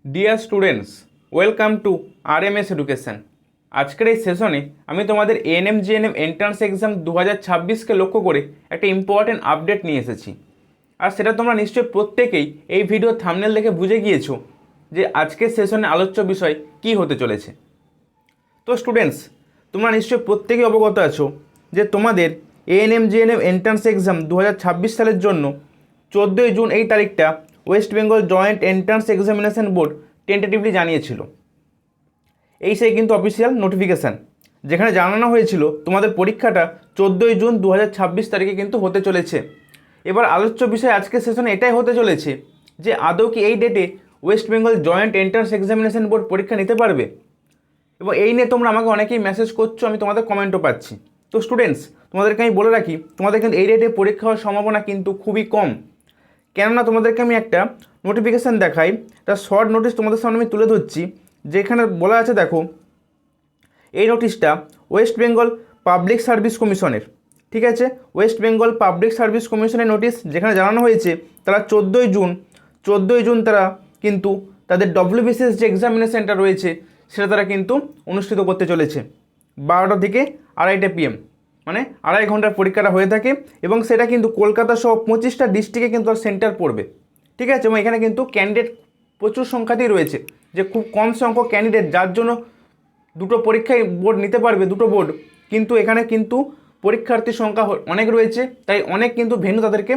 Dear students, welcome to RMS education. আজকের এই সেশনে আমি তোমাদের এএনএম জিএনএম এন্ট্রান্স এক্সাম 2026কে লক্ষ্য করে একটা ইম্পর্টেন্ট আপডেট নিয়ে এসেছি। আর সেটা তোমরা নিশ্চয়ই প্রত্যেকেই এই ভিডিও থাম্বনেল দেখে বুঝে গিয়েছো যে আজকের সেশনে আলোচ্য বিষয় কী হতে চলেছে। তো স্টুডেন্টস, তোমরা নিশ্চয়ই প্রত্যেকেই অবগত আছো যে তোমাদের এএনএম জিএনএম এন্ট্রান্স এক্সাম 2026 সালের জন্য 14ই জুন এই তারিখটা West Bengal joint entrance examination board tentatively জানিয়েছিল। এই সেই কিন্তু অফিসিয়াল নোটিফিকেশান, যেখানে জানানো হয়েছিল তোমাদের পরীক্ষাটা 14ই জুন 2026 তারিখে কিন্তু হতে চলেছে। এবার আলোচ্য বিষয় আজকের সেশনে এটাই হতে চলেছে যে আদৌ কি এই ডেটে West Bengal joint entrance examination board পরীক্ষা নিতে পারবে, এবং এই নিয়ে তোমরা আমাকে অনেকেই মেসেজ করছো, আমি তোমাদের কমেন্টও পাচ্ছি। তো স্টুডেন্টস, তোমাদেরকে আমি বলে রাখি, তোমাদের কিন্তু এই ডেটে পরীক্ষা হওয়ার সম্ভাবনা কিন্তু খুবই কম। কেননা তোমাদেরকে আমি একটা নোটিফিকেশান দেখাই, তার শর্ট নোটিশ তোমাদের সামনে আমি তুলে ধরছি, যেখানে বলা আছে দেখো, এই নোটিশটা ওয়েস্ট বেঙ্গল পাবলিক সার্ভিস কমিশনের, ঠিক আছে, ওয়েস্ট বেঙ্গল পাবলিক সার্ভিস কমিশনের নোটিশ, যেখানে জানানো হয়েছে তারা 14ই জুন তারা কিন্তু তাদের ডব্লিউবিসিএস যে এক্সামিনেশনটা রয়েছে সেটা তারা কিন্তু অনুষ্ঠিত করতে চলেছে 12টা থেকে 2:30 PM, মানে 2.5 ঘন্টার পরীক্ষাটা হয়ে থাকে, এবং সেটা কিন্তু কলকাতা সহ 25টা ডিস্ট্রিক্টে কিন্তু সেন্টার পড়বে, ঠিক আছে। এবং এখানে কিন্তু ক্যান্ডিডেট প্রচুর সংখ্যাতেই রয়েছে, যে খুব কম সংখ্যক ক্যান্ডিডেট, যার জন্য দুটো পরীক্ষায় বোর্ড নিতে পারবে, দুটো বোর্ড, কিন্তু এখানে কিন্তু পরীক্ষার্থীর সংখ্যা অনেক রয়েছে, তাই অনেক কিন্তু ভেন্যু তাদেরকে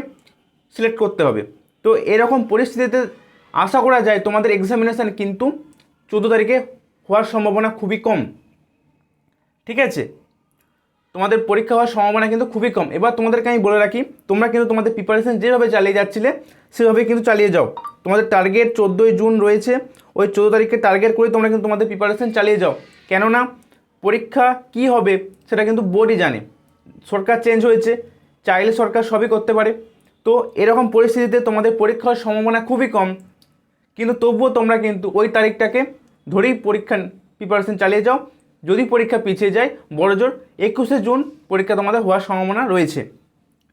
সিলেক্ট করতে হবে। তো এরকম পরিস্থিতিতে আশা করা যায় তোমাদের এক্সামিনেশান কিন্তু 14 তারিখে হওয়ার সম্ভাবনা খুবই কম, ঠিক আছে। তোমাদের পরীক্ষা হওয়ার সম্ভাবনা কিন্তু খুবই কম। এবার তোমাদেরকে আমি বলে রাখি, তোমরা কিন্তু তোমাদের প্রিপারেশন যেভাবে চালিয়ে যাচ্ছিলে সেভাবে কিন্তু চালিয়ে যাও। তোমাদের টার্গেট 14ই জুন রয়েছে, ওই 14 তারিখকে টার্গেট করে তোমরা কিন্তু তোমাদের প্রিপারেশন চালিয়ে যাও। কেননা পরীক্ষা কি হবে সেটা কিন্তু বোর্ডই জানে। সরকার চেঞ্জ হয়েছে, চাইলে সরকার সবই করতে পারে। তো এরকম পরিস্থিতিতে তোমাদের পরীক্ষা হওয়ার সম্ভাবনা খুবই কম, কিন্তু তবুও তোমরা কিন্তু ওই তারিখটাকে ধরেই পরীক্ষা প্রিপারেশন চালিয়ে যাও। যদি পরীক্ষা পিছিয়ে যায়, বড়জোর 21শে জুন পরীক্ষা তোমাদের হওয়ার সম্ভাবনা রয়েছে,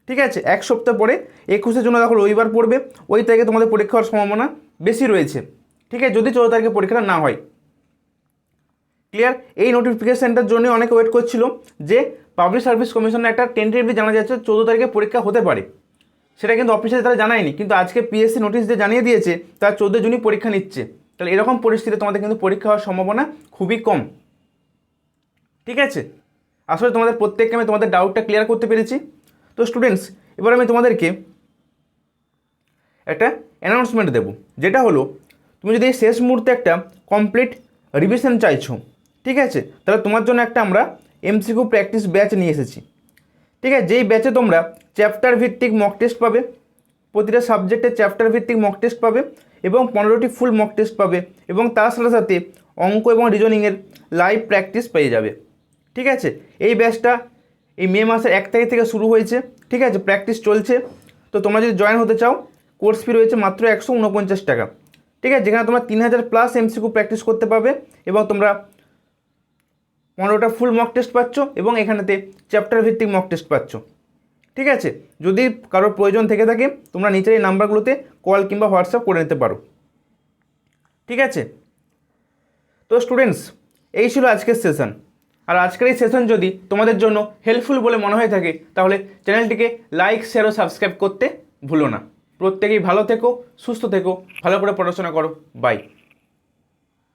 ঠিক আছে। এক সপ্তাহ পরে 21শে জুন দেখো রবিবার পড়বে, ওই তারিখে তোমাদের পরীক্ষা হওয়ার সম্ভাবনা বেশি রয়েছে, ঠিক আছে, যদি 14 তারিখে পরীক্ষাটা না হয়। ক্লিয়ার? এই নোটিফিকেশানটার জন্য অনেকে ওয়েট করছিল যে পাবলিক সার্ভিস কমিশনের একটা টেন্টেটিভলি জানা যাচ্ছে 14 তারিখে পরীক্ষা হতে পারে, সেটা কিন্তু অফিসিয়ালি তারা জানায়নি, কিন্তু আজকে পিএসসি নোটিশ দিয়ে জানিয়ে দিয়েছে তারা 14 জুনই পরীক্ষা নিচ্ছে। তাহলে এরকম পরিস্থিতিতে তোমাদের কিন্তু পরীক্ষা হওয়ার সম্ভাবনা খুবই কম, ঠিক আছে। আসলে তোমাদের প্রত্যেককে আমি তোমাদের ডাউটটা ক্লিয়ার করতে পেরেছি। তো স্টুডেন্টস, এবার আমি তোমাদেরকে একটা অ্যানাউন্সমেন্ট দেবো, যেটা হলো, তুমি যদি শেষ মুহূর্তে একটা কমপ্লিট রিভিশন চাইছো, ঠিক আছে, তাহলে তোমার জন্য একটা আমরা এমসিকিউ প্র্যাকটিস ব্যাচ নিয়ে এসেছি, ঠিক আছে। যেই ব্যাচে তোমরা চ্যাপ্টার ভিত্তিক মক টেস্ট পাবে, প্রতিটা সাবজেক্টে চ্যাপ্টার ভিত্তিক মক টেস্ট পাবে, এবং 15টি ফুল মক টেস্ট পাবে, এবং তার সাথে সাথে অঙ্ক এবং রিজনিংয়ের লাইভ প্র্যাকটিস পেয়ে যাবে, ঠিক আছে। এই ব্যাচটা এই মে মাসের 1 তারিখ থেকে শুরু হয়েছে, ঠিক আছে, প্র্যাকটিস চলছে। তো তোমরা যদি জয়েন হতে চাও, কোর্স ফি রয়েছে মাত্র 149 টাকা, ঠিক আছে, যেখানে তোমরা 3000+ এমসিকিউ প্র্যাকটিস করতে পারবে, এবং তোমরা 15টা ফুল মক টেস্ট পাচ্ছ, এবং এখানেতে চ্যাপ্টার ভিত্তিক মক টেস্ট পাচ্ছ, ঠিক আছে। যদি কারোর প্রয়োজন থেকে থাকে, তোমরা নিচের এই নাম্বারগুলোতে কল কিংবা হোয়াটসঅ্যাপ করে নিতে পারো, ঠিক আছে। তো স্টুডেন্টস, এই ছিল আজকের সেশন। আর আজকের এই সেশন যদি তোমাদের জন্য হেল্পফুল বলে মনে হয়ে থাকে, তাহলে চ্যানেলটিকে লাইক, শেয়ার ও সাবস্ক্রাইব করতে ভুলো না। প্রত্যেকেই ভালো থেকো, সুস্থ থেকো, ভালো করে পড়াশোনা করো। বাই।